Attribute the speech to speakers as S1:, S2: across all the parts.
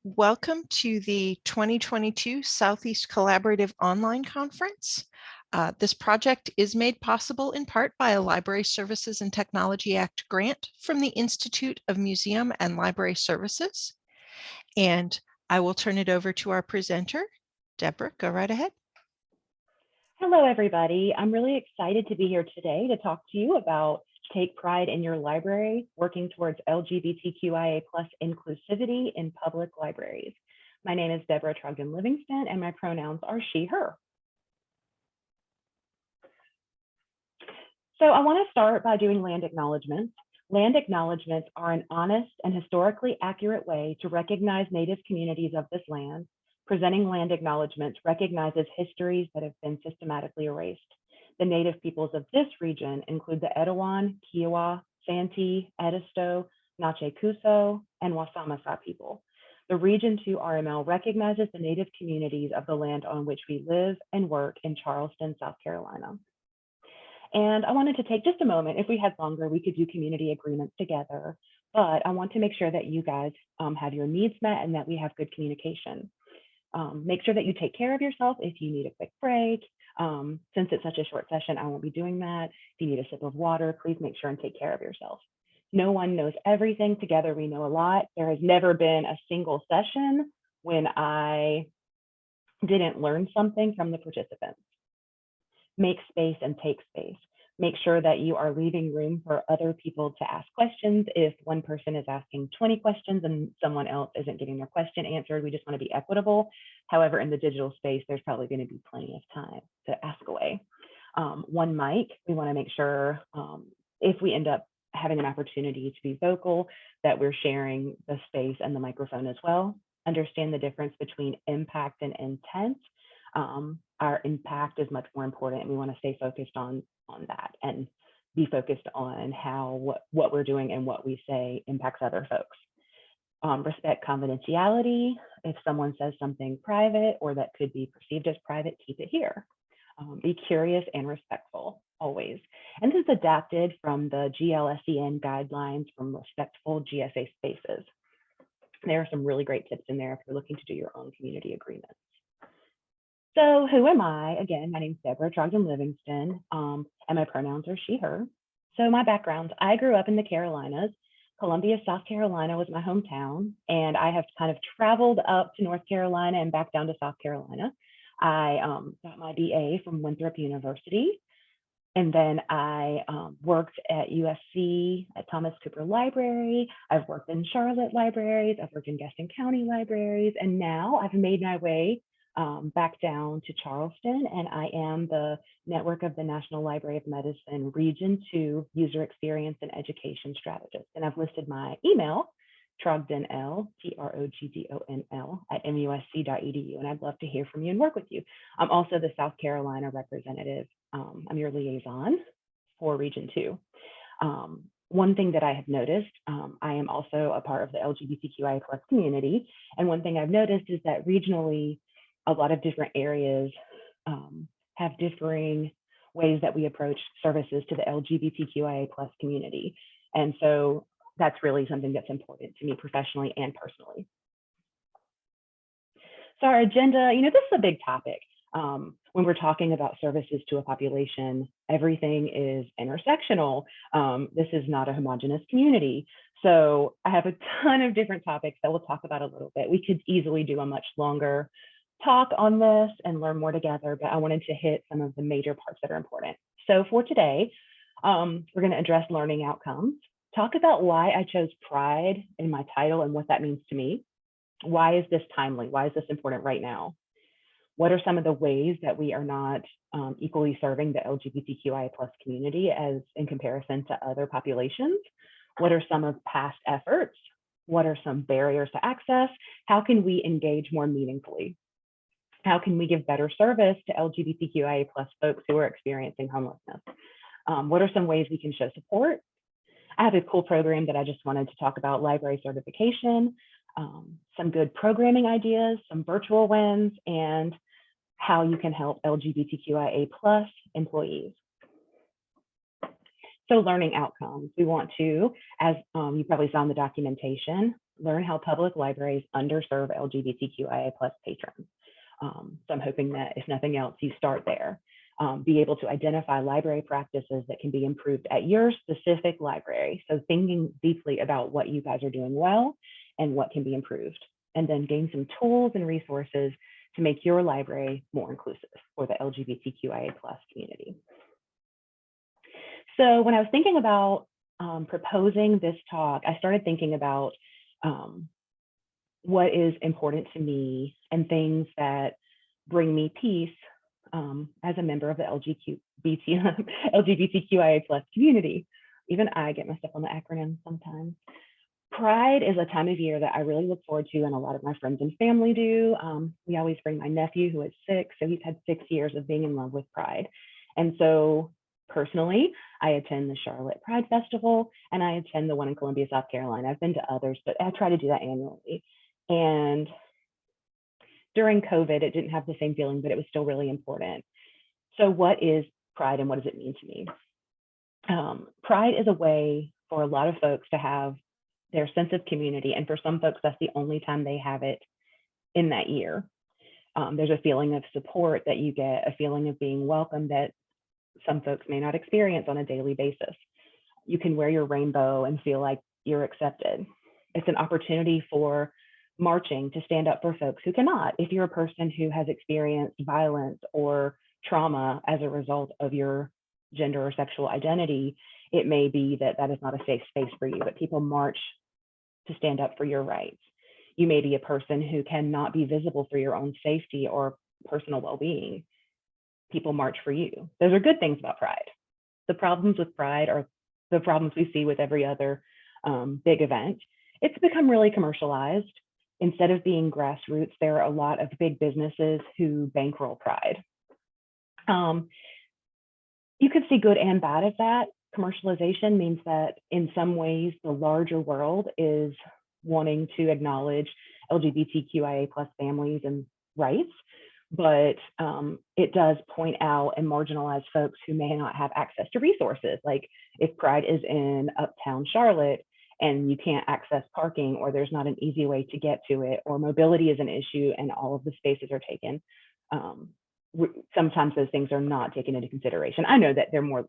S1: Welcome to the 2022 Southeast Collaborative Online Conference. This project is made possible in part by a Library Services and Technology Act grant from the Institute of Museum and Library Services. And I will turn it over to our presenter. Deborah, go right ahead.
S2: Hello, everybody. I'm really excited to be here today to talk to you about Take Pride in Your Library, working towards LGBTQIA+ inclusivity in public libraries. My name is Debra Trogdon-Livingston, and my pronouns are she, her. So I want to start by doing land acknowledgements. Land acknowledgements are an honest and historically accurate way to recognize Native communities of this land. Presenting land acknowledgements recognizes histories that have been systematically erased. The Native peoples of this region include the Etowah, Kiowa, Santee, Edisto, Natchez Kuso, and Wasamasa people. The Region 2 RML recognizes the Native communities of the land on which we live and work in Charleston, South Carolina. And I wanted to take just a moment. If we had longer, we could do community agreements together, but I want to make sure that you guys have your needs met and that we have good communication. Make sure that you take care of yourself if you need a quick break. Since it's such a short session, I won't be doing that. If you need a sip of water, please make sure and take care of yourself. No one knows everything. Together we know a lot. There has never been a single session when I didn't learn something from the participants. Make space and take space. Make sure that you are leaving room for other people to ask questions. If one person is asking 20 questions and someone else isn't getting their question answered, we just want to be equitable. However, in the digital space, there's probably going to be plenty of time to ask away. One mic, we want to make sure if we end up having an opportunity to be vocal, that we're sharing the space and the microphone as well. Understand the difference between impact and intent. Our impact is much more important, and we want to stay focused on that and be focused on how what we're doing and what we say impacts other folks. Respect confidentiality. If someone says something private or that could be perceived as private, keep it here. Be curious and respectful always. And this is adapted from the GLSEN guidelines from respectful GSA spaces. There are some really great tips in there if you're looking to do your own community agreements. So who am I? Again, my name is Debra Trogdon-Livingston, and my pronouns are she, her. So my background, I grew up in the Carolinas. Columbia, South Carolina was my hometown, and I have kind of traveled up to North Carolina and back down to South Carolina. I got my BA from Winthrop University, and then I worked at USC at Thomas Cooper Library. I've worked in Charlotte libraries. I've worked in Gaston County libraries, and now I've made my way back down to Charleston, and I am the network of the National Library of Medicine Region 2 User Experience and Education Strategist. And I've listed my email, Trogdonl, Trogdonl @musc.edu, and I'd love to hear from you and work with you. I'm also the South Carolina representative. I'm your liaison for Region 2. One thing that I have noticed, I am also a part of the LGBTQIA+ community, and one thing I've noticed is that regionally, a lot of different areas have differing ways that we approach services to the LGBTQIA+ community. And so that's really something that's important to me professionally and personally. So our agenda, this is a big topic. When we're talking about services to a population, everything is intersectional. This is not a homogeneous community. So I have a ton of different topics that we'll talk about a little bit. We could easily do a much longer talk on this and learn more together, but I wanted to hit some of the major parts that are important. So for today, we're going to address learning outcomes, talk about why I chose pride in my title and what that means to me. Why is this timely? Why is this important right now? What are some of the ways that we are not equally serving the LGBTQIA+ community as in comparison to other populations? What are some of past efforts? What are some barriers to access? How can we engage more meaningfully? How can we give better service to LGBTQIA+ folks who are experiencing homelessness? What are some ways we can show support? I have a cool program that I just wanted to talk about, library certification, some good programming ideas, some virtual wins, and how you can help LGBTQIA+ employees. So learning outcomes, we want to, as you probably saw in the documentation, learn how public libraries underserve LGBTQIA+ patrons. So I'm hoping that if nothing else, you start there. Be able to identify library practices that can be improved at your specific library. So thinking deeply about what you guys are doing well and what can be improved, and then gain some tools and resources to make your library more inclusive for the LGBTQIA+ community. So when I was thinking about proposing this talk, I started thinking about what is important to me and things that bring me peace as a member of the LGBTQIA+ community. Even I get myself on the acronym sometimes. Pride is a time of year that I really look forward to, and a lot of my friends and family do. We always bring my nephew, who is 6, so he's had 6 years of being in love with Pride. And so personally, I attend the Charlotte Pride Festival, and I attend the one in Columbia, South Carolina. I've been to others, but I try to do that annually. And during COVID, it didn't have the same feeling, but it was still really important. So what is Pride and what does it mean to me? Pride is a way for a lot of folks to have their sense of community. And for some folks, that's the only time they have it in that year. There's a feeling of support that you get, a feeling of being welcome that some folks may not experience on a daily basis. You can wear your rainbow and feel like you're accepted. It's an opportunity for marching to stand up for folks who cannot. If you're a person who has experienced violence or trauma as a result of your gender or sexual identity, it may be that that is not a safe space for you, but people march to stand up for your rights. You may be a person who cannot be visible for your own safety or personal well-being. People march for you. Those are good things about Pride. The problems with Pride are the problems we see with every other big event. It's become really commercialized. Instead of being grassroots, there are a lot of big businesses who bankroll Pride. You could see good and bad of that. Commercialization means that in some ways, the larger world is wanting to acknowledge LGBTQIA+ families and rights, but it does point out and marginalize folks who may not have access to resources. Like if Pride is in Uptown Charlotte and you can't access parking, or there's not an easy way to get to it, or mobility is an issue and all of the spaces are taken, sometimes those things are not taken into consideration. I know that they're more,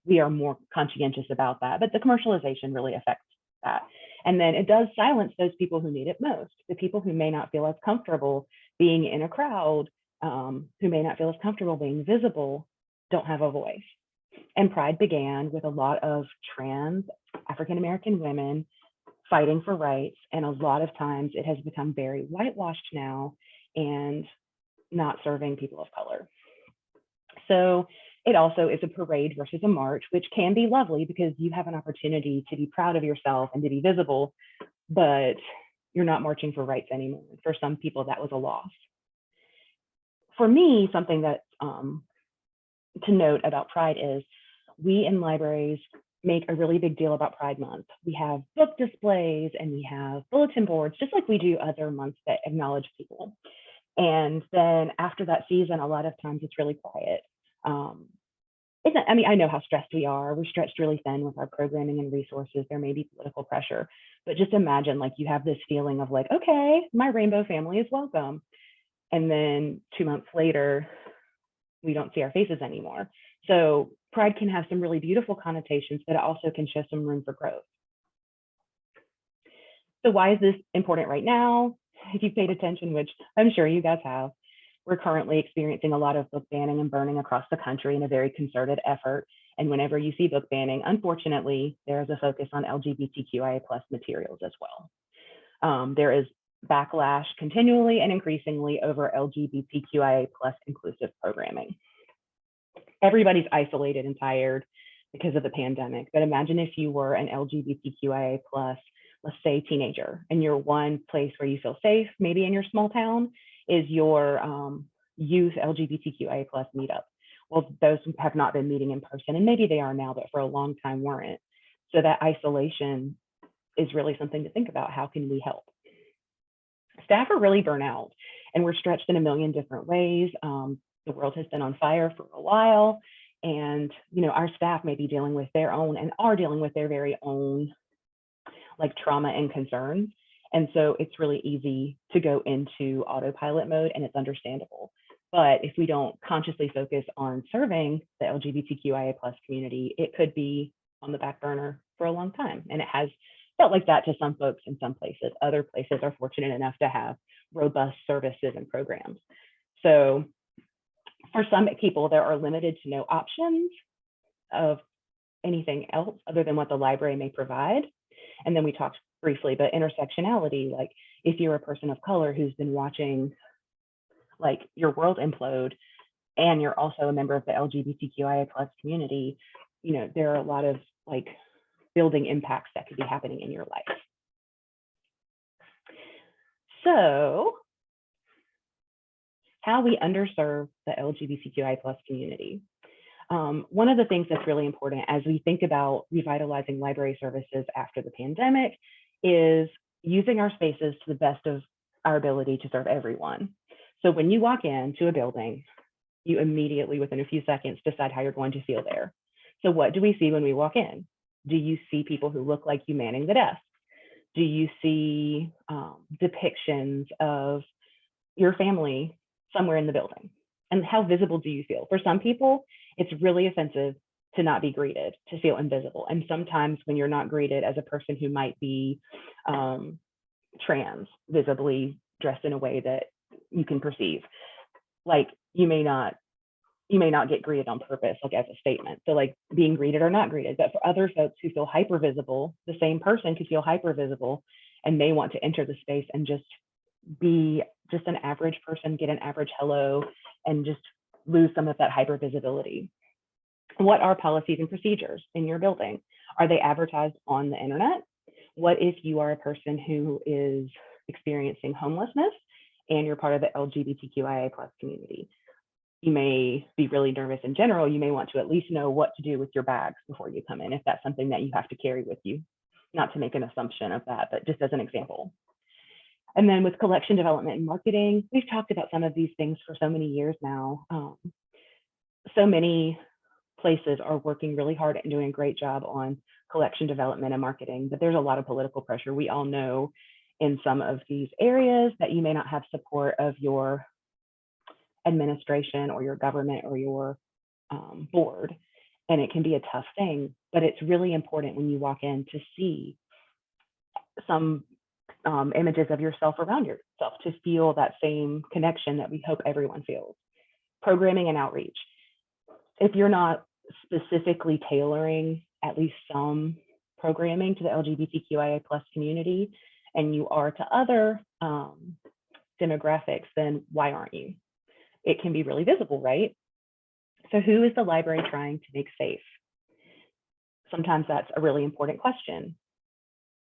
S2: we are more conscientious about that, but the commercialization really affects that. And then it does silence those people who need it most, the people who may not feel as comfortable being in a crowd, who may not feel as comfortable being visible, don't have a voice. And Pride began with a lot of trans African-American women fighting for rights. And a lot of times it has become very whitewashed now and not serving people of color. So it also is a parade versus a march, which can be lovely because you have an opportunity to be proud of yourself and to be visible, but you're not marching for rights anymore. For some people, that was a loss. For me, something that to note about Pride is we in libraries make a really big deal about Pride Month. We have book displays and we have bulletin boards, just like we do other months that acknowledge people. And then after that season, a lot of times it's really quiet. I mean, I know how stressed we are. We're stretched really thin with our programming and resources. There may be political pressure, but just imagine like you have this feeling of like, okay, my rainbow family is welcome. And then 2 months later, we don't see our faces anymore. So Pride can have some really beautiful connotations, but it also can show some room for growth. So why is this important right now? If you've paid attention, which I'm sure you guys have, we're currently experiencing a lot of book banning and burning across the country in a very concerted effort. And whenever you see book banning, unfortunately, there is a focus on LGBTQIA+ materials as well. There is backlash continually and increasingly over LGBTQIA+ inclusive programming. Everybody's isolated and tired because of the pandemic, but imagine if you were an LGBTQIA+, let's say teenager, and your one place where you feel safe, maybe in your small town, is your youth LGBTQIA+ meetup. Well, those have not been meeting in person, and maybe they are now, but for a long time weren't. So that isolation is really something to think about. How can we help? Staff are really burnt out, and we're stretched in a million different ways. The world has been on fire for a while, and our staff may be dealing with their own and are dealing with their very own like trauma and concerns. And so it's really easy to go into autopilot mode, and it's understandable. But if we don't consciously focus on serving the LGBTQIA+ community, it could be on the back burner for a long time. And it has felt like that to some folks in some places. Other places are fortunate enough to have robust services and programs. So for some people, there are limited to no options of anything else other than what the library may provide. And then we talked briefly about intersectionality, like if you're a person of color who's been watching like your world implode, and you're also a member of the LGBTQIA+ community, you know, there are a lot of like building impacts that could be happening in your life. So how we underserve the LGBTQIA+ community. One of the things that's really important as we think about revitalizing library services after the pandemic is using our spaces to the best of our ability to serve everyone. So when you walk into a building, you immediately, within a few seconds, decide how you're going to feel there. So what do we see when we walk in? Do you see people who look like you manning the desk? Do you see depictions of your family somewhere in the building? And how visible do you feel? For some people, it's really offensive to not be greeted, to feel invisible. And sometimes when you're not greeted as a person who might be trans, visibly dressed in a way that you can perceive, like you may not get greeted on purpose, like as a statement. So like being greeted or not greeted. But for other folks who feel hyper visible, the same person could feel hyper visible and may want to enter the space and just be just an average person, get an average hello, and just lose some of that hyper visibility. What are policies and procedures in your building? Are they advertised on the internet? What if you are a person who is experiencing homelessness and you're part of the LGBTQIA+ community? You may be really nervous in general. You may want to at least know what to do with your bags before you come in, if that's something that you have to carry with you. Not to make an assumption of that, but just as an example. And then with collection development and marketing, we've talked about some of these things for so many years now. So many places are working really hard and doing a great job on collection development and marketing, but there's a lot of political pressure. We all know in some of these areas that you may not have support of your administration or your government or your board, and it can be a tough thing. But it's really important when you walk in to see some images of yourself around yourself, to feel that same connection that we hope everyone feels. Programming and outreach. If you're not specifically tailoring at least some programming to the LGBTQIA+ community, and you are to other demographics, then why aren't you? It can be really visible, right? So who is the library trying to make safe? Sometimes that's a really important question.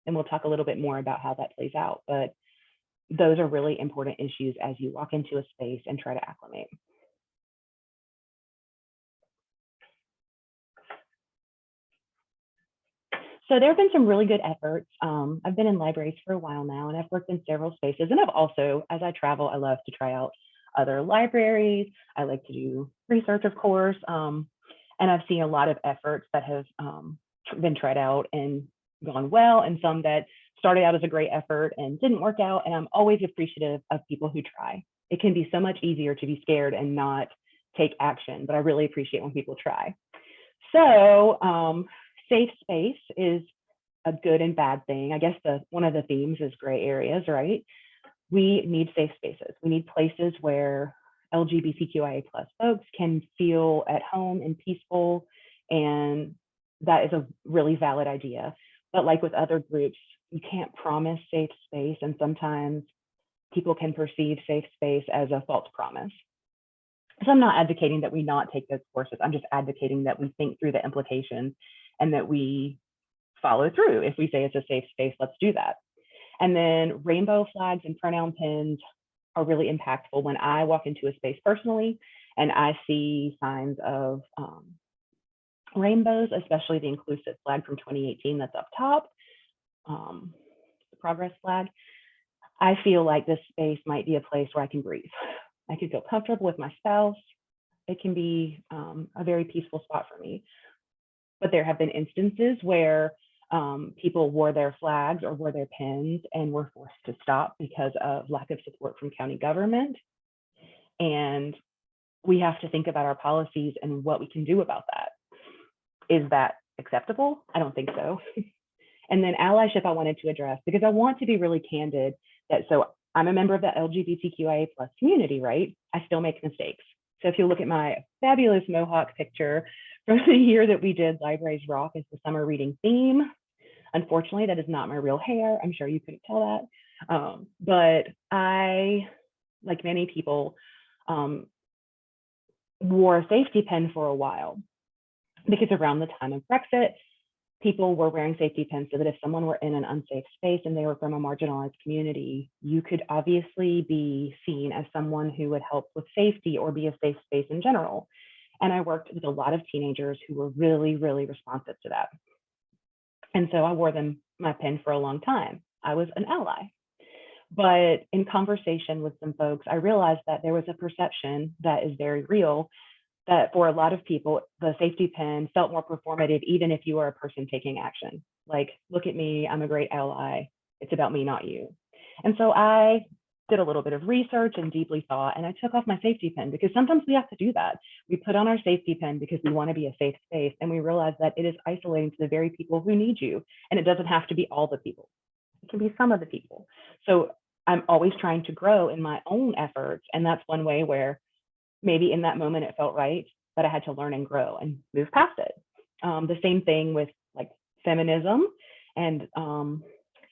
S2: And we'll talk a little bit more about how that plays out. But those are really important issues as you walk into a space and try to acclimate. So there have been some really good efforts. I've been in libraries for a while now, and I've worked in several spaces. And I've also, as I travel, I love to try out other libraries. I like to do research, of course. And I've seen a lot of efforts that have been tried out and gone well, and some that started out as a great effort and didn't work out. And I'm always appreciative of people who try. It can be so much easier to be scared and not take action, but I really appreciate when people try. So safe space is a good and bad thing. I guess one of the themes is gray areas, right? We need safe spaces. We need places where LGBTQIA+ folks can feel at home and peaceful, and that is a really valid idea. But like with other groups, you can't promise safe space, and sometimes people can perceive safe space as a false promise. So I'm not advocating that we not take those courses. I'm just advocating that we think through the implications and that we follow through. If we say it's a safe space, let's do that. And then rainbow flags and pronoun pins are really impactful. When I walk into a space personally and I see signs of rainbows, especially the inclusive flag from 2018 that's up top, the progress flag, I feel like this space might be a place where I can breathe. I can feel comfortable with my spouse. It can be a very peaceful spot for me. But there have been instances where People wore their flags or wore their pins and were forced to stop because of lack of support from county government. And we have to think about our policies and what we can do about that. Is that acceptable? I don't think so. And then allyship I wanted to address, because I want to be really candid that, so I'm a member of the LGBTQIA plus community, right? I still make mistakes. So if you look at my fabulous Mohawk picture from the year that we did Libraries Rock as the summer reading theme, unfortunately, that is not my real hair. I'm sure you couldn't tell that. But I, like many people, wore a safety pin for a while, because around the time of Brexit, people were wearing safety pins so that if someone were in an unsafe space and they were from a marginalized community, you could obviously be seen as someone who would help with safety or be a safe space in general. And I worked with a lot of teenagers who were really, really responsive to that. And so I wore my pin for a long time. I was an ally. But in conversation with some folks, I realized that there was a perception that is very real, that for a lot of people, the safety pin felt more performative, even if you were a person taking action. Like, look at me, I'm a great ally. It's about me, not you. And so I did a little bit of research and deeply thought, and I took off my safety pin, because sometimes we have to do that. We put on our safety pin because we want to be a safe space, and we realize that it is isolating to the very people who need you. And it doesn't have to be all the people. It can be some of the people. So I'm always trying to grow in my own efforts. And that's one way where maybe in that moment it felt right, but I had to learn and grow and move past it. The same thing with like feminism and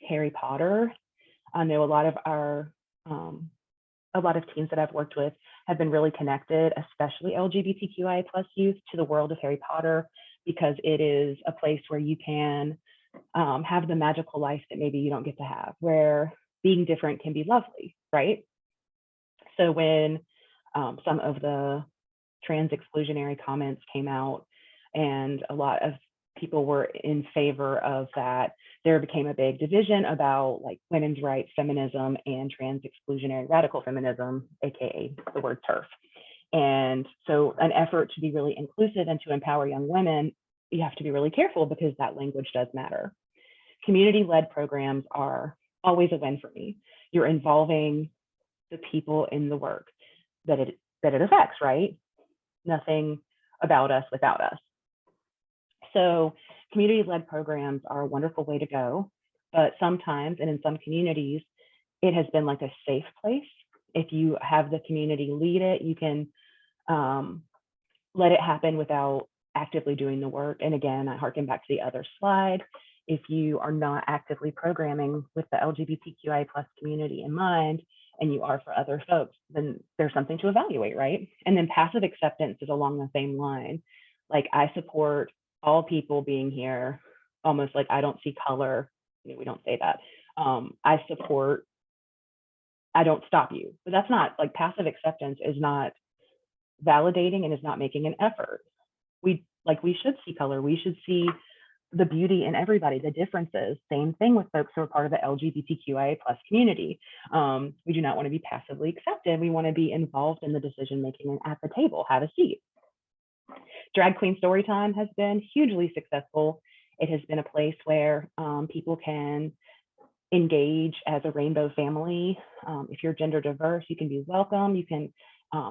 S2: Harry Potter. I know a lot of teens that I've worked with have been really connected, especially LGBTQIA plus youth, to the world of Harry Potter, because it is a place where you can have the magical life that maybe you don't get to have, where being different can be lovely, right? So when some of the trans exclusionary comments came out and a lot of people were in favor of that, there became a big division about like women's rights, feminism, and trans exclusionary radical feminism, aka the word TERF. And so an effort to be really inclusive and to empower young women, you have to be really careful, because that language does matter. Community-led programs are always a win for me. You're involving the people in the work that it affects, right? Nothing about us without us. So community-led programs are a wonderful way to go, but sometimes, and in some communities, it has been like a safe place. If you have the community lead it, you can let it happen without actively doing the work. And again, I harken back to the other slide. If you are not actively programming with the LGBTQI plus community in mind, and you are for other folks, then there's something to evaluate, right? And then passive acceptance is along the same line. Like, I support all people being here, almost like I don't see color. We don't say that. I don't stop you, but that's not, like, passive acceptance is not validating and is not making an effort. We should see color. We should see the beauty in everybody, the differences. Same thing with folks who are part of the LGBTQIA plus community. We do not want to be passively accepted. We want to be involved in the decision making and at the table, have a seat. Drag Queen Storytime has been hugely successful. It has been a place where people can engage as a rainbow family. If you're gender diverse, you can be welcome. You can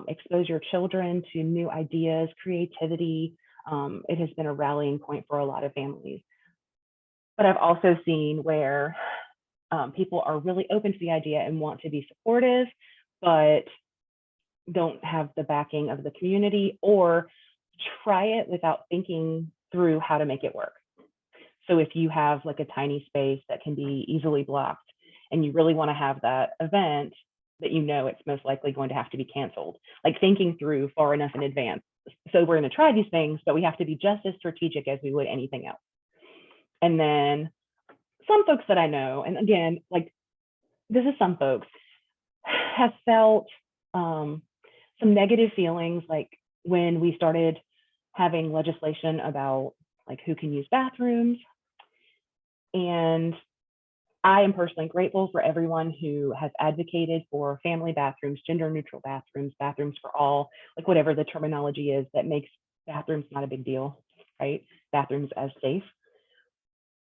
S2: expose your children to new ideas, creativity. It has been a rallying point for a lot of families. But I've also seen where people are really open to the idea and want to be supportive, but don't have the backing of the community, or try it without thinking through how to make it work. So if you have like a tiny space that can be easily blocked and you really want to have that event, that you know it's most likely going to have to be canceled, like thinking through far enough in advance. So we're going to try these things, but we have to be just as strategic as we would anything else. And then some folks that I know, and again, like, this is some folks, have felt some negative feelings, like when we started having legislation about like who can use bathrooms. And I am personally grateful for everyone who has advocated for family bathrooms, gender neutral bathrooms, bathrooms for all, like whatever the terminology is that makes bathrooms not a big deal, right? Bathrooms as safe.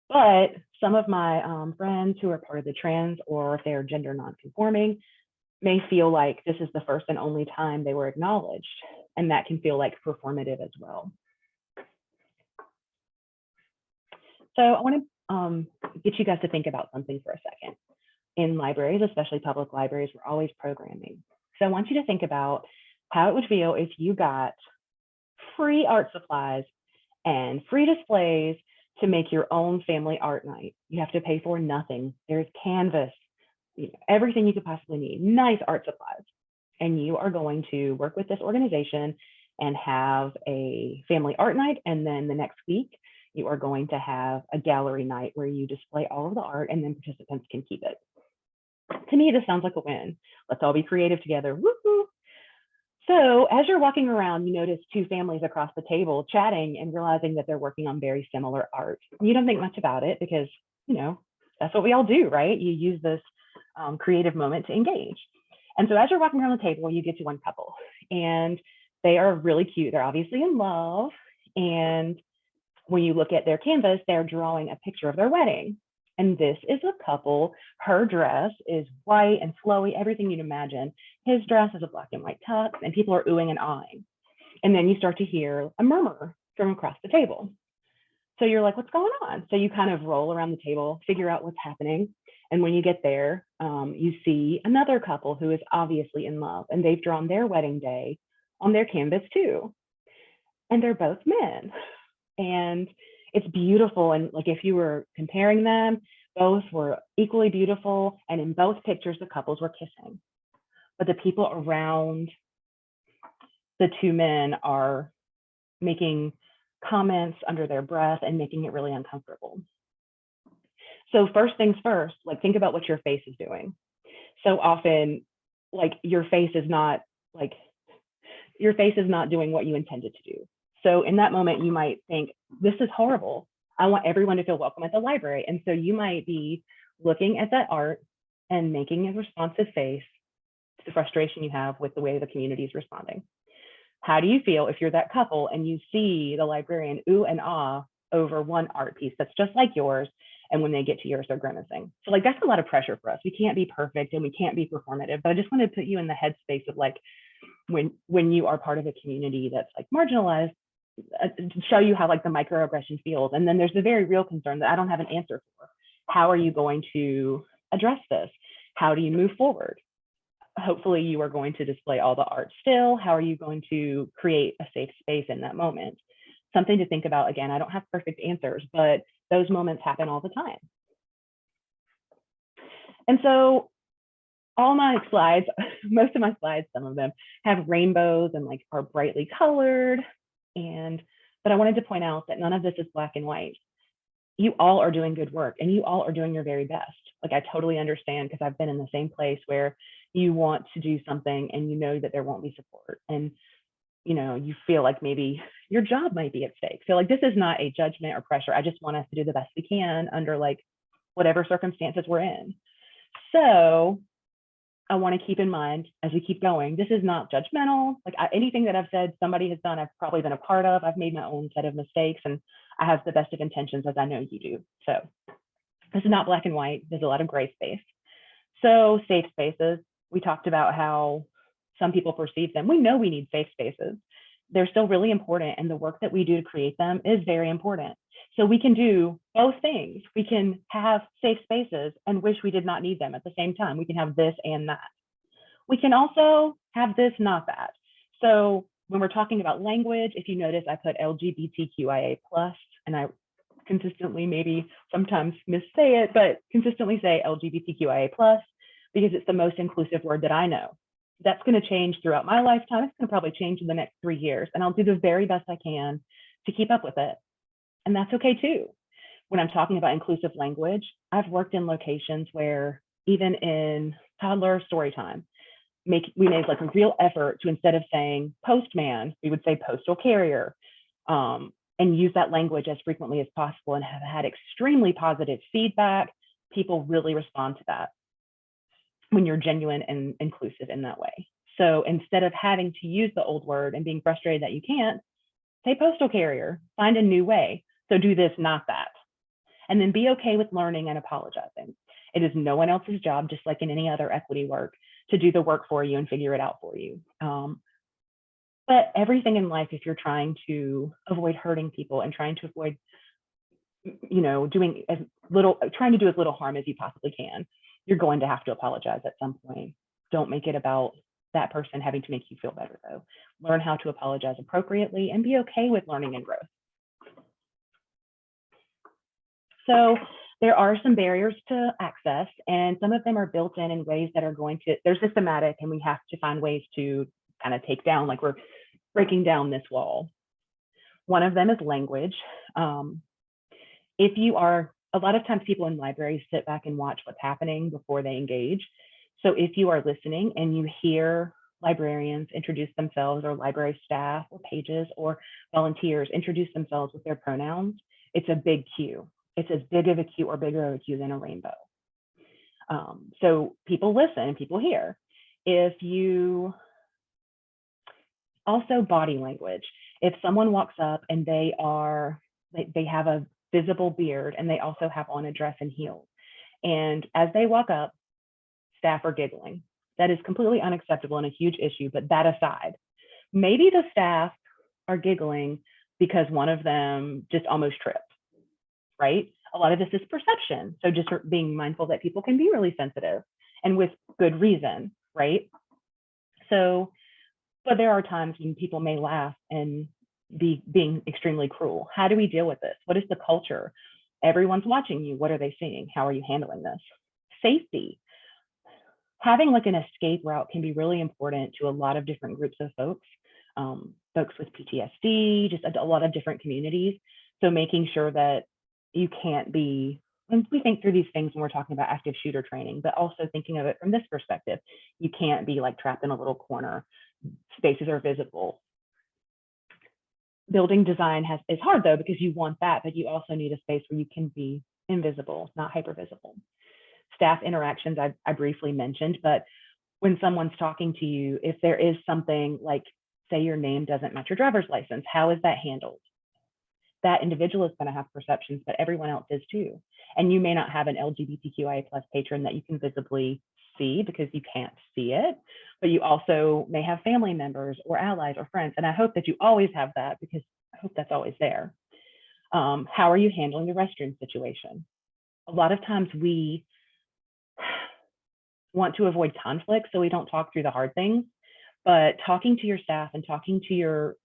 S2: But some of my friends who are part of the trans, or if they're gender nonconforming, may feel like this is the first and only time they were acknowledged, and that can feel like performative as well. So I want to get you guys to think about something for a second. In libraries, especially public libraries, we're always programming. So I want you to think about how it would feel if you got free art supplies and free displays to make your own family art night. You have to pay for nothing. There's canvas, everything you could possibly need, nice art supplies. And you are going to work with this organization and have a family art night. And then the next week, you are going to have a gallery night where you display all of the art and then participants can keep it. To me, this sounds like a win. Let's all be creative together. Woo-hoo. So as you're walking around, you notice two families across the table chatting and realizing that they're working on very similar art. You don't think much about it because, that's what we all do, right? You use this creative moment to engage. And so as you're walking around the table, you get to one couple and they are really cute. They're obviously in love. And when you look at their canvas, they're drawing a picture of their wedding. And this is a couple. Her dress is white and flowy, everything you'd imagine. His dress is a black and white tux, and people are oohing and aahing. And then you start to hear a murmur from across the table. So you're like, what's going on? So you kind of roll around the table, figure out what's happening. And when you get there, you see another couple who is obviously in love, and they've drawn their wedding day on their canvas too. And they're both men. And it's beautiful. And like if you were comparing them, both were equally beautiful. And in both pictures, the couples were kissing. But the people around the two men are making comments under their breath and making it really uncomfortable. So first things first, like think about what your face is doing. So often, like your face is not doing what you intended to do. So in that moment, you might think, this is horrible. I want everyone to feel welcome at the library. And so you might be looking at that art and making a responsive face to the frustration you have with the way the community is responding. How do you feel if you're that couple and you see the librarian ooh and ah over one art piece that's just like yours, and when they get to yours, they're grimacing? So like that's a lot of pressure for us. We can't be perfect and we can't be performative, but I just wanted to put you in the headspace of like when you are part of a community that's like marginalized, to show you how like the microaggression feels. And then there's the very real concern that I don't have an answer for. How are you going to address this? How do you move forward? Hopefully you are going to display all the art still. How are you going to create a safe space in that moment? Something to think about. Again, I don't have perfect answers, but those moments happen all the time. And so all my slides, most of my slides, some of them have rainbows and like are brightly colored. But I wanted to point out that none of this is black and white. You all are doing good work and you all are doing your very best. Like I totally understand because I've been in the same place where you want to do something and you know that there won't be support. And you feel like maybe your job might be at stake. So like this is not a judgment or pressure. I just want us to do the best we can under like whatever circumstances we're in. So I want to keep in mind as we keep going, this is not judgmental. Like anything that I've said somebody has done, I've probably been a part of. I've made my own set of mistakes and I have the best of intentions, as I know you do. So this is not black and white. There's a lot of gray space. So safe spaces, we talked about how some people perceive them. We know we need safe spaces. They're still really important, and the work that we do to create them is very important. So we can do both things. We can have safe spaces and wish we did not need them at the same time. We can have this and that. We can also have this, not that. So when we're talking about language, if you notice, I put LGBTQIA+, and I consistently, maybe sometimes missay it, but consistently say LGBTQIA+, because it's the most inclusive word that I know. That's going to change throughout my lifetime. It's going to probably change in the next 3 years, and I'll do the very best I can to keep up with it. And that's okay too. When I'm talking about inclusive language, I've worked in locations where even in toddler story time, we made like a real effort to, instead of saying postman, we would say postal carrier, and use that language as frequently as possible, and have had extremely positive feedback. People really respond to that when you're genuine and inclusive in that way. So instead of having to use the old word and being frustrated that you can't, say postal carrier, find a new way. So do this, not that. And then be okay with learning and apologizing. It is no one else's job, just like in any other equity work, to do the work for you and figure it out for you. But everything in life, if you're trying to avoid hurting people and trying to avoid, trying to do as little harm as you possibly can, you're going to have to apologize at some point. Don't make it about that person having to make you feel better, though. Learn how to apologize appropriately and be okay with learning and growth. So there are some barriers to access, and some of them are built in ways that are they're systematic, and we have to find ways to kind of take down, like we're breaking down this wall. One of them is language. A lot of times people in libraries sit back and watch what's happening before they engage. So if you are listening and you hear librarians introduce themselves, or library staff or pages or volunteers introduce themselves with their pronouns, it's a big cue. It's as big of a cue or bigger of a cue than a rainbow. So people listen, people hear. Also body language. If someone walks up and they have a visible beard and they also have on a dress and heels, and as they walk up, staff are giggling. That is completely unacceptable and a huge issue, but that aside, maybe the staff are giggling because one of them just almost tripped, right? A lot of this is perception. So just being mindful that people can be really sensitive, and with good reason, right? So, but there are times when people may laugh and be being extremely cruel. How do we deal with this? What is the culture? Everyone's watching you. What are they seeing? How are you handling this? Safety. Having like an escape route can be really important to a lot of different groups of folks, folks with PTSD, just a lot of different communities. So making sure that you can't be, when we think through these things when we're talking about active shooter training, but also thinking of it from this perspective, you can't be like trapped in a little corner. Spaces are visible. Building design is hard though, because you want that, but you also need a space where you can be invisible, not hypervisible. Staff interactions, I briefly mentioned, but when someone's talking to you, if there is something like, say your name doesn't match your driver's license, how is that handled? That individual is going to have perceptions, but everyone else is too. And you may not have an LGBTQIA+ patron that you can visibly see because you can't see it, but you also may have family members or allies or friends. And I hope that you always have that, because I hope that's always there. How are you handling the restroom situation? A lot of times we want to avoid conflict, so we don't talk through the hard things, but talking to your staff and talking to your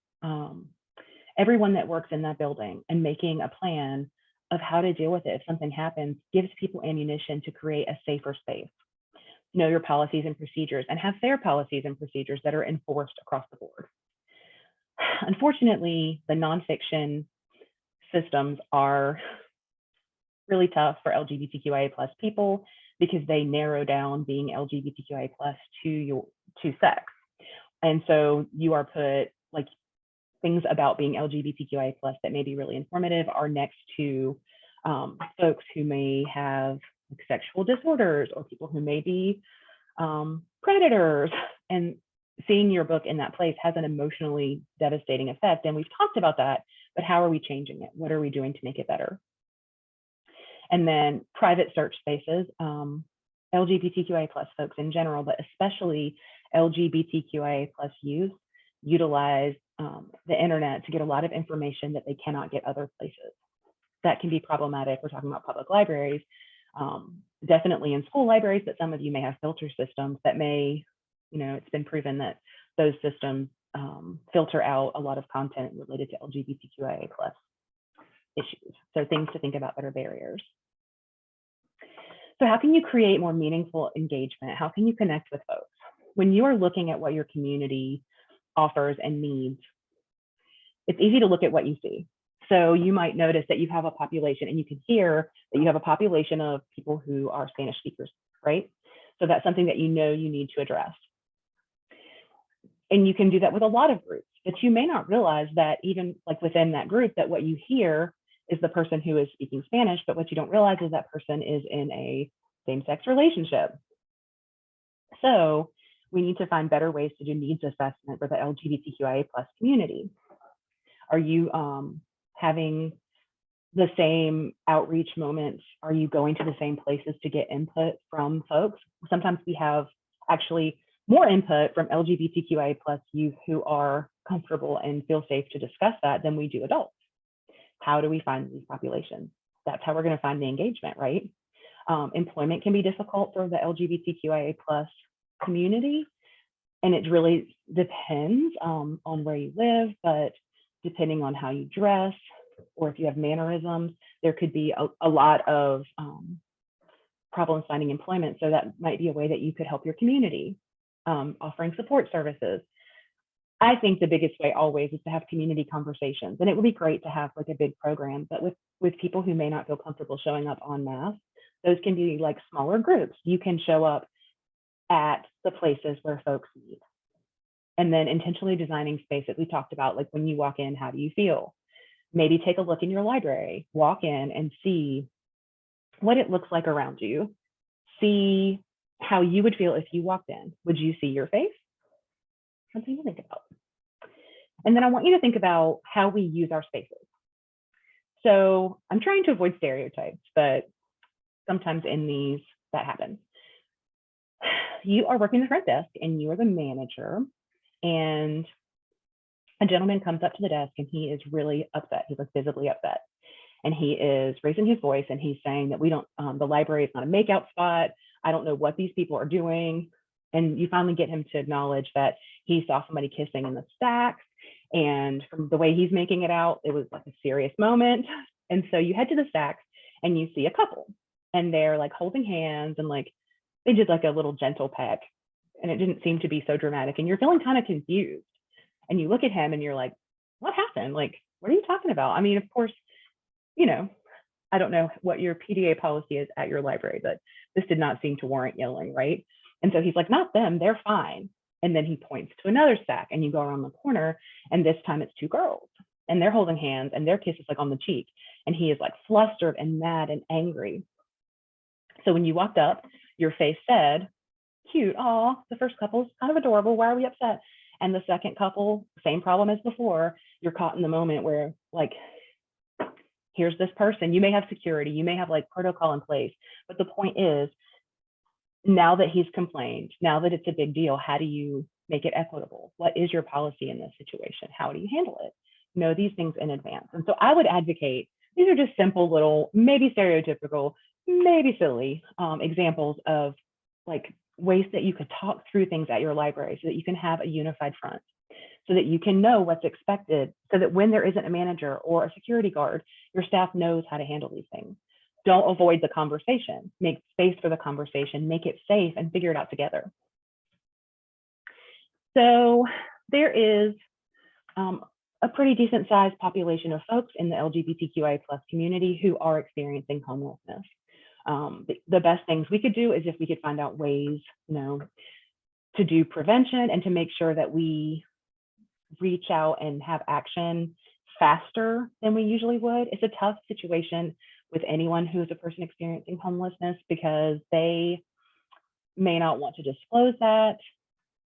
S2: everyone that works in that building and making a plan of how to deal with it if something happens gives people ammunition to create a safer space. Know your policies and procedures, and have fair policies and procedures that are enforced across the board. Unfortunately, the nonfiction systems are really tough for LGBTQIA+ people, because they narrow down being LGBTQIA+ to sex. And so you are put, like, things about being LGBTQIA+ that may be really informative are next to folks who may have like sexual disorders, or people who may be predators. And seeing your book in that place has an emotionally devastating effect. And we've talked about that, but how are we changing it? What are we doing to make it better? And then private search spaces, LGBTQIA+ folks in general, but especially LGBTQIA+ youth, utilize the internet to get a lot of information that they cannot get other places. That can be problematic. We're talking about public libraries, definitely in school libraries, but some of you may have filter systems that may, it's been proven that those systems filter out a lot of content related to LGBTQIA+ issues. So things to think about that are barriers. So how can you create more meaningful engagement? How can you connect with folks? When you are looking at what your community offers and needs, it's easy to look at what you see. So you might notice that you have a population, and you can hear that you have a population of people who are Spanish speakers, right? So that's something that you need to address. And you can do that with a lot of groups, but you may not realize that even like within that group, that what you hear is the person who is speaking Spanish, but what you don't realize is that person is in a same-sex relationship. So we need to find better ways to do needs assessment for the LGBTQIA+ community. Are you having the same outreach moments? Are you going to the same places to get input from folks? Sometimes we have actually more input from LGBTQIA plus youth who are comfortable and feel safe to discuss that than we do adults. How do we find these populations? That's how we're going to find the engagement, right? Employment can be difficult for the LGBTQIA plus community, and it really depends on where you live, but depending on how you dress, or if you have mannerisms, there could be a lot of problems finding employment. So that might be a way that you could help your community, offering support services. I think the biggest way always is to have community conversations. And it would be great to have like a big program, but with people who may not feel comfortable showing up en masse, those can be like smaller groups. You can show up at the places where folks meet. And then intentionally designing spaces. We talked about like when you walk in, how do you feel? Maybe take a look in your library, walk in and see what it looks like around you. See how you would feel if you walked in. Would you see your face? Something to think about. And then I want you to think about how we use our spaces. So I'm trying to avoid stereotypes, but sometimes in these that happens. You are working the front desk and you are the manager, and a gentleman comes up to the desk and he is really upset. He's like visibly upset. And he is raising his voice and he's saying that we don't, the library is not a makeout spot. I don't know what these people are doing. And you finally get him to acknowledge that he saw somebody kissing in the stacks. And from the way he's making it out, it was like a serious moment. And so you head to the stacks and you see a couple and they're like holding hands and like, they did like a little gentle peck and it didn't seem to be so dramatic. And you're feeling kind of confused. And you look at him and you're like, what happened? Like, what are you talking about? I mean, of course, you know, I don't know what your PDA policy is at your library, but this did not seem to warrant yelling, right? And so he's like, not them, they're fine. And then he points to another stack and you go around the corner and this time it's two girls and they're holding hands and their kiss is like on the cheek. And he is like flustered and mad and angry. So when you walked up, your face said, cute, oh, the first couple's kind of adorable, why are we upset? And the second couple, same problem as before, you're caught in the moment where like, here's this person, you may have security, you may have like protocol in place, but the point is, now that he's complained, now that it's a big deal, how do you make it equitable? What is your policy in this situation? How do you handle it? Know these things in advance. And so I would advocate, these are just simple little, maybe stereotypical, maybe silly examples of like ways that you could talk through things at your library so that you can have a unified front, so that you can know what's expected, so that when there isn't a manager or a security guard, your staff knows how to handle these things. Don't avoid the conversation, make space for the conversation, make it safe and figure it out together. So there is a pretty decent sized population of folks in the LGBTQIA+ community who are experiencing homelessness. The best things we could do is if we could find out ways, you know, to do prevention and to make sure that we reach out and have action faster than we usually would. It's a tough situation with anyone who's a person experiencing homelessness because they may not want to disclose that.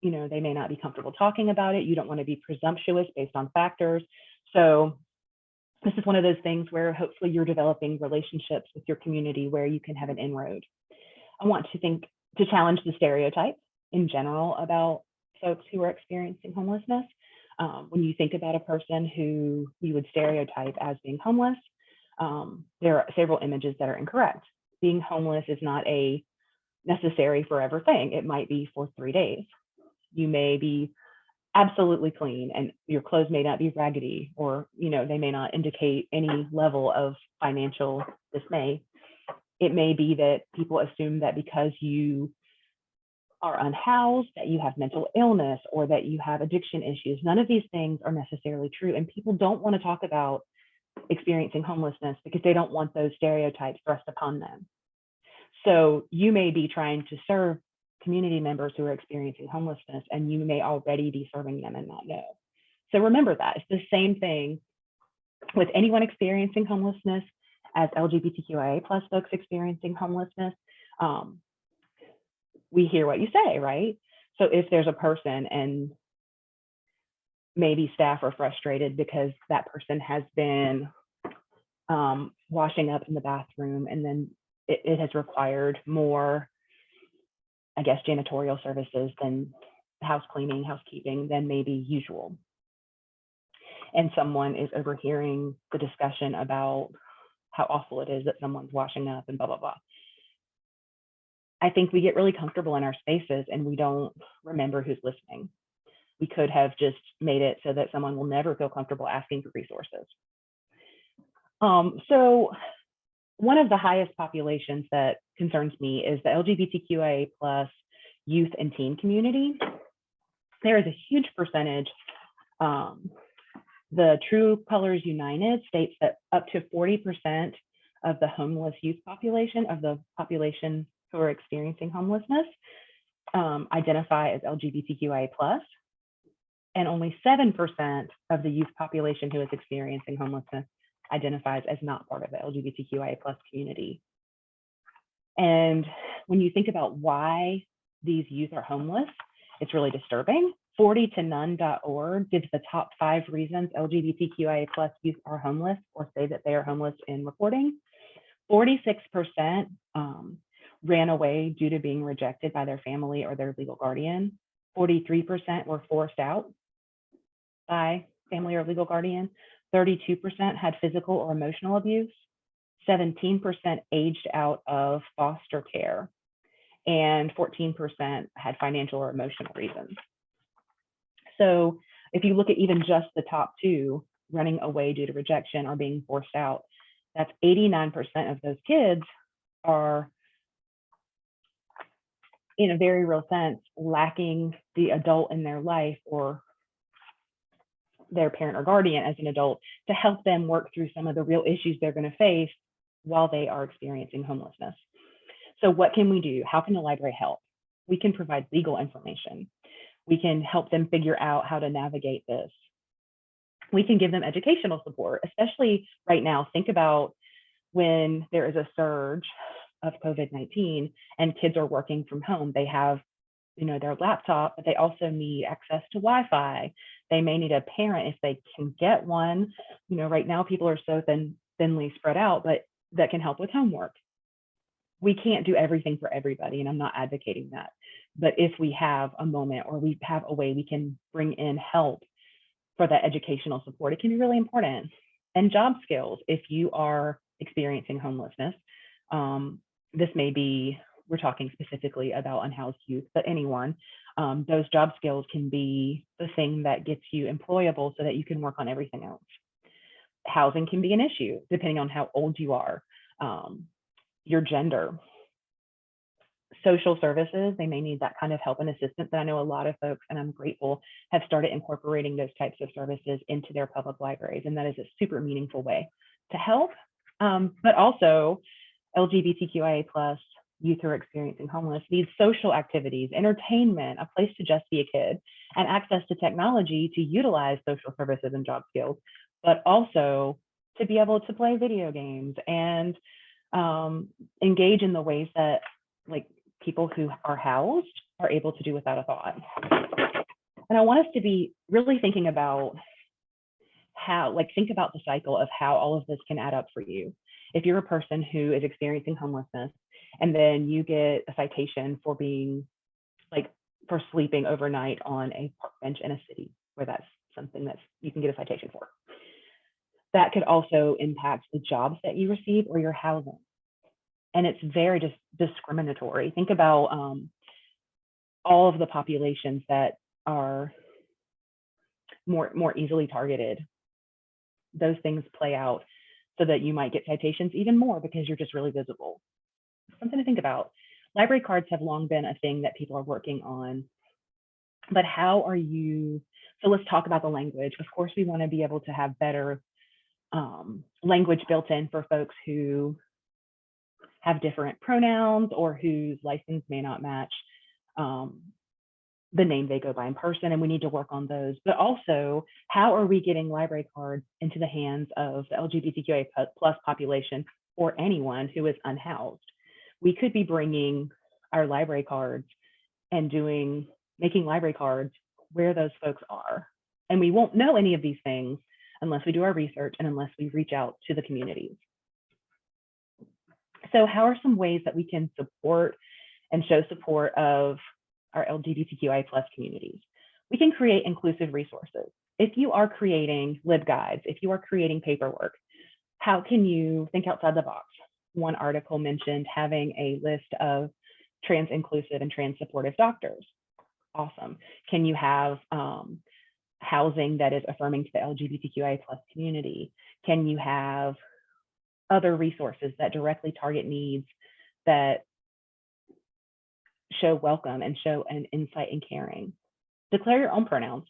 S2: You know, they may not be comfortable talking about it. You don't want to be presumptuous based on factors. So this is one of those things where hopefully you're developing relationships with your community where you can have an inroad. I want to challenge the stereotypes in general about folks who are experiencing homelessness. When you think about a person who you would stereotype as being homeless, there are several images that are incorrect. Being homeless is not a necessary forever thing. It might be for 3 days. You may be absolutely clean and your clothes may not be raggedy, or you know, they may not indicate any level of financial dismay. It may be that people assume that because you are unhoused, that you have mental illness or that you have addiction issues. None of these things are necessarily true, and people don't want to talk about experiencing homelessness because they don't want those stereotypes thrust upon them. So you may be trying to serve community members who are experiencing homelessness, and you may already be serving them and not know. So remember that. It's the same thing with anyone experiencing homelessness as LGBTQIA+ folks experiencing homelessness. We hear what you say, right? So if there's a person and maybe staff are frustrated because that person has been washing up in the bathroom, and then it has required more, I guess, janitorial services than house cleaning, housekeeping than maybe usual. And someone is overhearing the discussion about how awful it is that someone's washing up and blah, blah, blah. I think we get really comfortable in our spaces and we don't remember who's listening. We could have just made it so that someone will never feel comfortable asking for resources. So one of the highest populations that concerns me is the LGBTQIA plus youth and teen community. There is a huge percentage. The True Colors United states that up to 40% of the homeless youth population, of the population who are experiencing homelessness, identify as LGBTQIA plus, and only 7% of the youth population who is experiencing homelessness identifies as not part of the LGBTQIA plus community. And when you think about why these youth are homeless, it's really disturbing. 40tonone.org gives the top 5 reasons LGBTQIA plus youth are homeless or say that they are homeless in reporting. 46% ran away due to being rejected by their family or their legal guardian. 43% were forced out by family or legal guardian. 32% had physical or emotional abuse. 17% aged out of foster care. And 14% had financial or emotional reasons. So if you look at even just the top 2, running away due to rejection or being forced out, that's 89% of those kids are, in a very real sense, lacking the adult in their life or their parent or guardian as an adult to help them work through some of the real issues they're going to face while they are experiencing homelessness. So what can we do? How can the library help? We can provide legal information. We can help them figure out how to navigate this. We can give them educational support, especially right now. Think about when there is a surge of COVID-19 and kids are working from home. They have, their laptop, but they also need access to Wi-Fi. They may need a parent if they can get one. Right now people are so thinly spread out, but that can help with homework. We can't do everything for everybody, and I'm not advocating that. But if we have a moment or we have a way we can bring in help for that educational support, it can be really important. And job skills, if you are experiencing homelessness, this may be, we're talking specifically about unhoused youth, but anyone, those job skills can be the thing that gets you employable so that you can work on everything else. Housing can be an issue depending on how old you are, your gender. Social services, they may need that kind of help and assistance. And I know a lot of folks, and I'm grateful, have started incorporating those types of services into their public libraries. And that is a super meaningful way to help. But also LGBTQIA plus youth who are experiencing homeless need social activities, entertainment, a place to just be a kid, and access to technology to utilize social services and job skills, but also to be able to play video games and engage in the ways that people who are housed are able to do without a thought. And I want us to be really thinking about how, think about the cycle of how all of this can add up for you. If you're a person who is experiencing homelessness and then you get a citation for being for sleeping overnight on a park bench in a city where that's something that you can get a citation for, that could also impact the jobs that you receive or your housing. And it's very discriminatory. Think about all of the populations that are more easily targeted. Those things play out so that you might get citations even more because you're just really visible. Something to think about. Library cards have long been a thing that people are working on, but how are you? So let's talk about the language. Of course, we want to be able to have better language built in for folks who have different pronouns or whose license may not match the name they go by in person, and we need to work on those. But also, how are we getting library cards into the hands of the LGBTQIA plus population or anyone who is unhoused? We could be bringing our library cards and making library cards where those folks are. And we won't know any of these things unless we do our research and unless we reach out to the communities. So how are some ways that we can support and show support of our LGBTQIA+ communities? We can create inclusive resources. If you are creating LibGuides, if you are creating paperwork, how can you think outside the box? One article mentioned having a list of trans inclusive and trans supportive doctors. Awesome. Can you have housing that is affirming to the LGBTQIA+ community? Can you have other resources that directly target needs, that show welcome and show an insight and caring? Declare your own pronouns.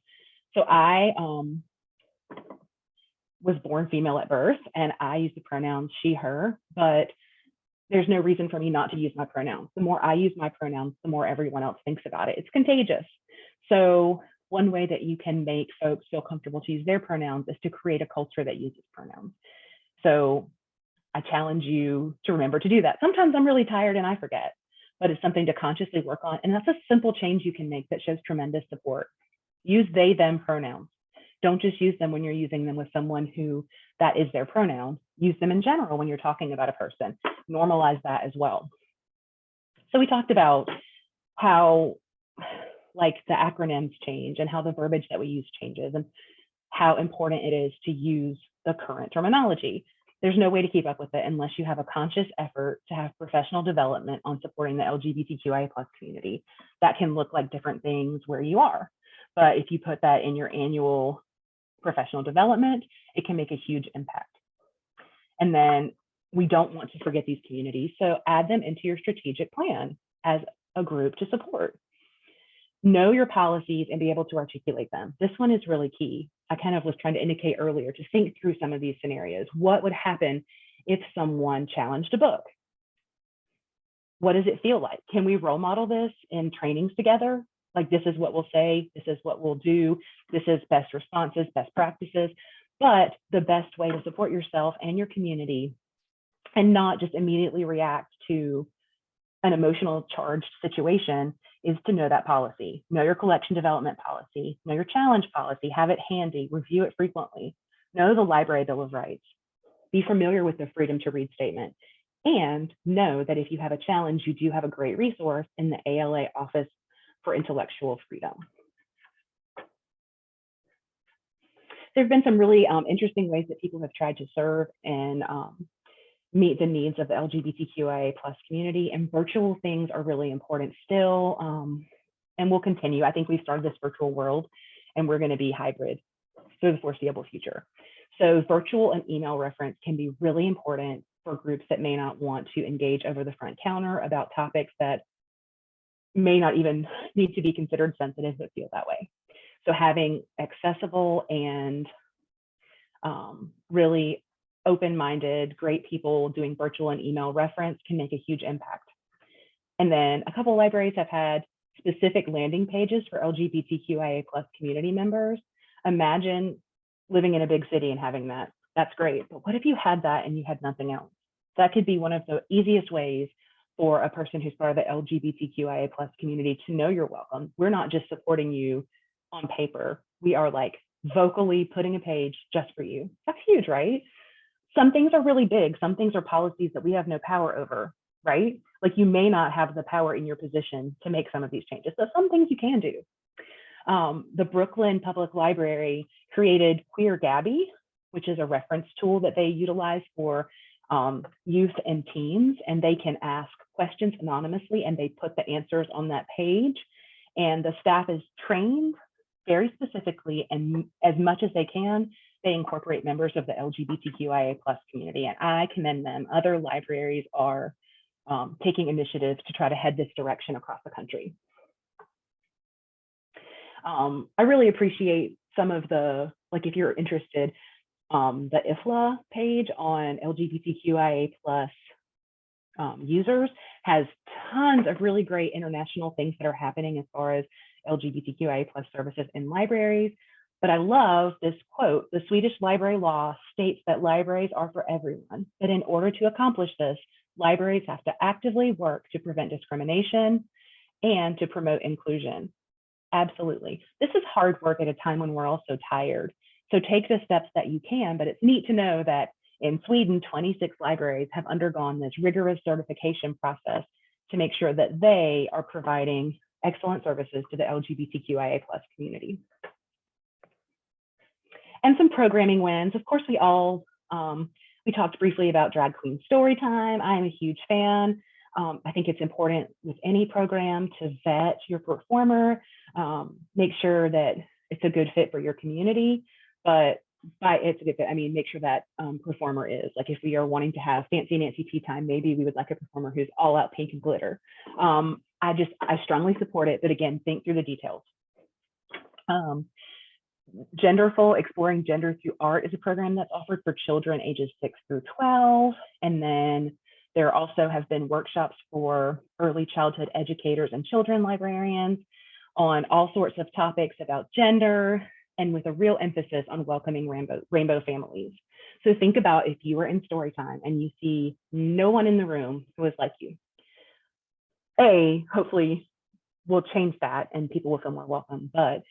S2: So I was born female at birth, and I use the pronouns she, her, but there's no reason for me not to use my pronouns. The more I use my pronouns, the more everyone else thinks about it. It's contagious. So one way that you can make folks feel comfortable to use their pronouns is to create a culture that uses pronouns. So I challenge you to remember to do that. Sometimes I'm really tired and I forget, but it's something to consciously work on. And that's a simple change you can make that shows tremendous support. Use they, them pronouns. Don't just use them when you're using them with someone who that is their pronoun. Use them in general when you're talking about a person. Normalize that as well. So we talked about how like the acronyms change and how the verbiage that we use changes and how important it is to use the current terminology. There's no way to keep up with it unless you have a conscious effort to have professional development on supporting the LGBTQIA+ community. That can look like different things where you are. But if you put that in your annual professional development, it can make a huge impact. And then we don't want to forget these communities, so add them into your strategic plan as a group to support. Know your policies and be able to articulate them. This one is really key. I kind of was trying to indicate earlier to think through some of these scenarios. What would happen if someone challenged a book? What does it feel like? Can we role model this in trainings together? Like, this is what we'll say, this is what we'll do, this is best responses, best practices, but the best way to support yourself and your community and not just immediately react to an emotional charged situation is to know that policy. Know your collection development policy, know your challenge policy, have it handy, review it frequently, know the Library Bill of Rights, be familiar with the Freedom to Read statement, and know that if you have a challenge, you do have a great resource in the ALA Office for Intellectual Freedom. There have been some really interesting ways that people have tried to serve and meet the needs of the LGBTQIA+ community, and virtual things are really important still, and will continue. I think we've started this virtual world and we're going to be hybrid for the foreseeable future. So virtual and email reference can be really important for groups that may not want to engage over the front counter about topics that may not even need to be considered sensitive but feel that way. So having accessible and really open-minded, great people doing virtual and email reference can make a huge impact. And then a couple of libraries have had specific landing pages for LGBTQIA+ community members. Imagine living in a big city and having that. That's great. But what if you had that and you had nothing else? That could be one of the easiest ways for a person who's part of the LGBTQIA+ community to know you're welcome. We're not just supporting you on paper. We are like vocally putting a page just for you. That's huge, right? Some things are really big. Some things are policies that we have no power over, right? Like, you may not have the power in your position to make some of these changes, but some things you can do. The Brooklyn Public Library created Queer Gabby, which is a reference tool that they utilize for youth and teens, and they can ask questions anonymously and they put the answers on that page. And the staff is trained very specifically, and as much as they can, they incorporate members of the LGBTQIA+ community, and I commend them. Other libraries are taking initiatives to try to head this direction across the country. I really appreciate some of the, like, if you're interested, the IFLA page on LGBTQIA+ users has tons of really great international things that are happening as far as LGBTQIA+ services in libraries. But I love this quote: the Swedish Library Law states that libraries are for everyone, but in order to accomplish this, libraries have to actively work to prevent discrimination and to promote inclusion. Absolutely. This is hard work at a time when we're all so tired. So take the steps that you can, but it's neat to know that in Sweden, 26 libraries have undergone this rigorous certification process to make sure that they are providing excellent services to the LGBTQIA+ community. And some programming wins. Of course, we talked briefly about Drag Queen Storytime. I'm a huge fan. I think it's important with any program to vet your performer, make sure that it's a good fit for your community, but by it's a good fit, I mean, make sure that performer is. Like if we are wanting to have Fancy Nancy Tea Time, maybe we would like a performer who's all out pink and glitter. I strongly support it, but again, think through the details. Genderful, Exploring Gender Through Art is a program that's offered for children ages 6 through 12. And then there also have been workshops for early childhood educators and children librarians on all sorts of topics about gender, and with a real emphasis on welcoming rainbow families. So think about if you were in story time and you see no one in the room who is like you. Hopefully we'll change that and people will feel more welcome, but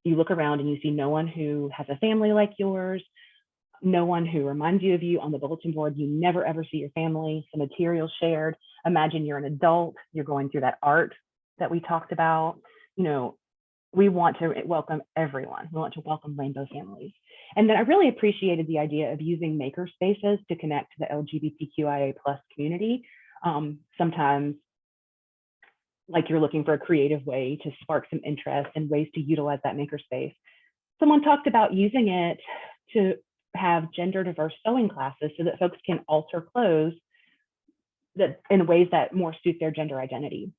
S2: you look around and you see no one who has a family like yours, no one who reminds you of you on the bulletin board. You never ever see your family, some materials shared. Imagine you're an adult, you're going through that art that we talked about. You know, we want to welcome everyone. We want to welcome rainbow families. And then I really appreciated the idea of using maker spaces to connect to the LGBTQIA+ community. Sometimes, like you're looking for a creative way to spark some interest and ways to utilize that maker space. Someone talked about using it to have gender diverse sewing classes so that folks can alter clothes that in ways that more suit their gender identity.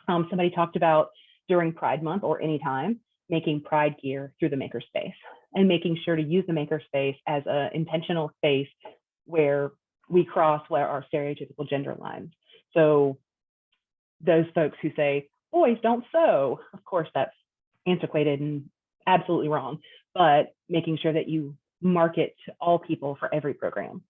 S2: Somebody talked about during Pride Month or anytime, making pride gear through the makerspace and making sure to use the makerspace as an intentional space where we cross where our stereotypical gender lines. So those folks who say, boys don't sew, of course, that's antiquated and absolutely wrong, but making sure that you market to all people for every program.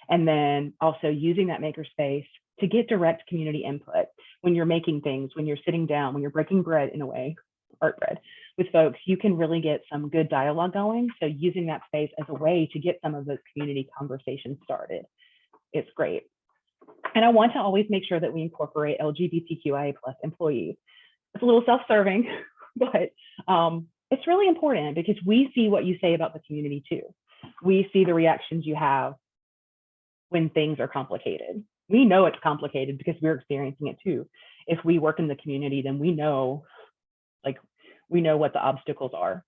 S2: And then also using that makerspace to get direct community input when you're making things, when you're sitting down, when you're breaking bread in a way, art bread with folks, you can really get some good dialogue going. So using that space as a way to get some of those community conversations started, it's great. And I want to always make sure that we incorporate LGBTQIA+ employees. It's a little self-serving, but it's really important because we see what you say about the community too. We see the reactions you have when things are complicated. We know it's complicated because we're experiencing it too. If we work in the community, then we know what the obstacles are.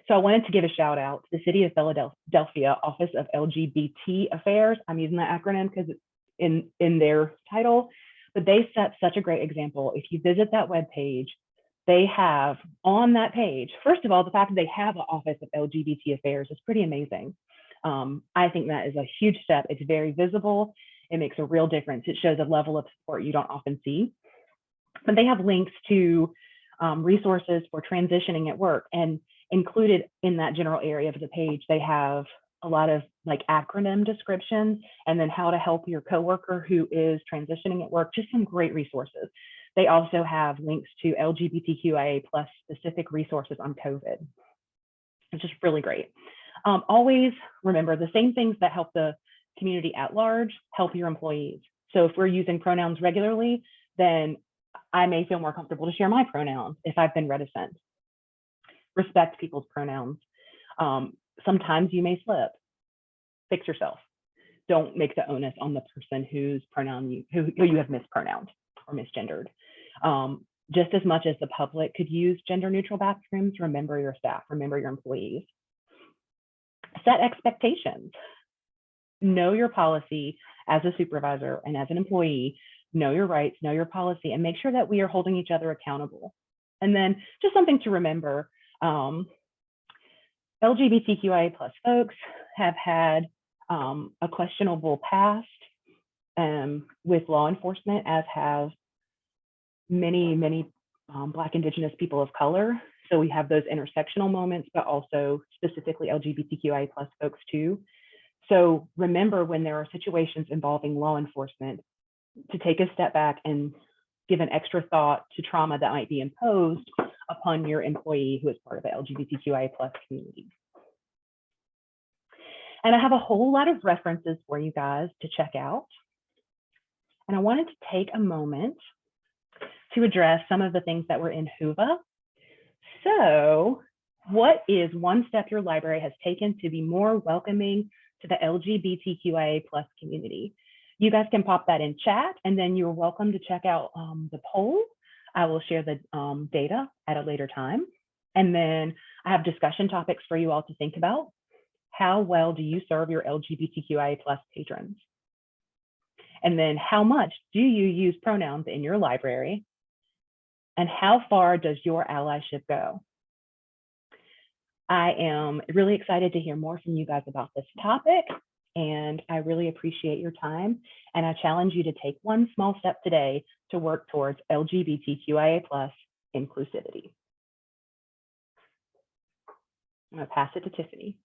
S2: So I wanted to give a shout out to the City of Philadelphia Office of LGBT Affairs. I'm using that acronym because it's in their title, but they set such a great example. If you visit that webpage, they have on that page, first of all, the fact that they have an Office of LGBT Affairs is pretty amazing. I think that is a huge step. It's very visible. It makes a real difference. It shows a level of support you don't often see. But they have links to resources for transitioning at work, and included in that general area of the page, they have a lot of like acronym descriptions and then how to help your coworker who is transitioning at work, just some great resources. They also have links to LGBTQIA+ specific resources on COVID. It's just really great. Always remember the same things that help the community at large help your employees. So if we're using pronouns regularly, then I may feel more comfortable to share my pronouns if I've been reticent. Respect people's pronouns. Sometimes you may slip. Fix yourself. Don't make the onus on the person whose pronoun who you have mispronounced or misgendered. Just as much as the public could use gender neutral bathrooms, remember your staff, remember your employees. Set expectations. Know your policy as a supervisor and as an employee. Know your rights, know your policy, and make sure that we are holding each other accountable. And then just something to remember, LGBTQIA+ folks have had a questionable past with law enforcement, as have many Black, Indigenous people of color. So we have those intersectional moments, but also specifically LGBTQIA+ folks too. So remember, when there are situations involving law enforcement, to take a step back and give an extra thought to trauma that might be imposed upon your employee who is part of the LGBTQIA+ community. And I have a whole lot of references for you guys to check out. And I wanted to take a moment to address some of the things that were in HUVA. So what is one step your library has taken to be more welcoming to the LGBTQIA+ community? You guys can pop that in chat, and then you're welcome to check out the poll. I will share the data at a later time. And then I have discussion topics for you all to think about. How well do you serve your LGBTQIA+ patrons? And then how much do you use pronouns in your library? And how far does your allyship go? I am really excited to hear more from you guys about this topic, and I really appreciate your time. And I challenge you to take one small step today to work towards LGBTQIA+ inclusivity. I'm going to pass it to Tiffany.